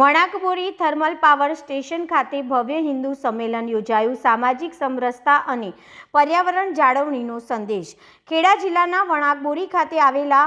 Wanakbori thermal power station ખાતે ભવ્ય હિન્દુ સંમેલન યોજાયું। સામાજિક સમરસતા અને પર્યાવરણ જાળવણીનો સંદેશ। ખેડા જિલ્લાના વણાકબોરી ખાતે આવેલા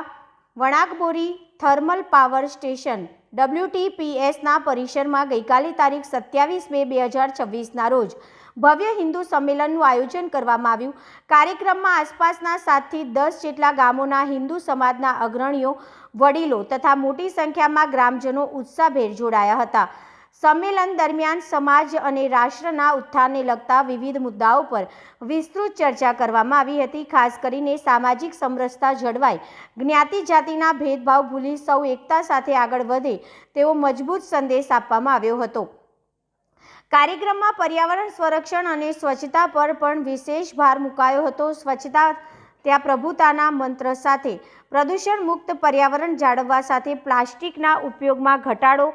વણાકબોરી થર્મલ પાવર સ્ટેશન WTPSના પરિસરમાં ગઈકાલે તારીખ 27 મે 2026ના રોજ ભવ્ય હિન્દુ સંમેલનનું આયોજન કરવામાં આવ્યું। કાર્યક્રમમાં આસપાસના 7 થી 10 જેટલા ગામોના હિન્દુ સમાજના અગ્રણીઓ, વડીલો તથા મોટી સંખ્યામાં ગ્રામજનો ઉત્સાહભેર જોડાયા હતા। સંમેલન દરમિયાન સમાજ અને રાષ્ટ્રના ઉત્થાનને લગતા વિવિધ મુદ્દાઓ પર વિસ્તૃત ચર્ચા કરવામાં આવી હતી। ખાસ કરીને સામાજિક સમરસતા જળવાય, જ્ઞાતિ જાતિના ભેદભાવ ભૂલી સૌ એકતા સાથે આગળ વધે તેવો મજબૂત સંદેશ આપવામાં આવ્યો હતો। કાર્યક્રમમાં પર્યાવરણ સંરક્ષણ અને સ્વચ્છતા પર પણ વિશેષ ભાર મુકાયો હતો। સ્વચ્છતા ત્યાં પ્રભુતાના મંત્ર સાથે પ્રદૂષણ મુક્ત પર્યાવરણ જાળવવા સાથે પ્લાસ્ટિકના ઉપયોગમાં ઘટાડો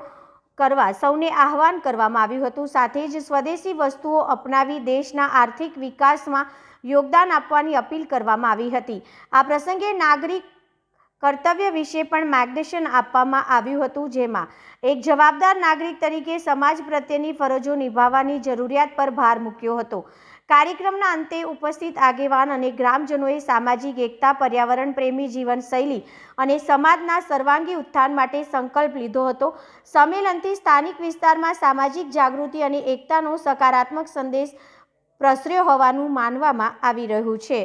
કરવા સૌને આહવાન કરવામાં આવ્યું હતું। સાથે જ સ્વદેશી વસ્તુઓ અપનાવી દેશના આર્થિક વિકાસમાં યોગદાન આપવાની અપીલ કરવામાં આવી હતી। આ પ્રસંગે નાગરિક કર્તવ્ય વિશે પણ માર્ગદર્શન આપવામાં આવ્યું હતું, જેમાં એક જવાબદાર નાગરિક તરીકે સમાજ પ્રત્યેની ફરજો નિભાવવાની જરૂરિયાત પર ભાર મૂક્યો હતો। કાર્યક્રમના અંતે ઉપસ્થિત આગેવાન અને ગ્રામજનોએ સામાજિક એકતા, પર્યાવરણ પ્રેમી જીવનશૈલી અને સમાજના સર્વાંગી ઉત્થાન માટે સંકલ્પ લીધો હતો। સંમેલનથી સ્થાનિક વિસ્તારમાં સામાજિક જાગૃતિ અને એકતાનો સકારાત્મક સંદેશ પ્રસર્યો હોવાનું માનવામાં આવી રહ્યું છે।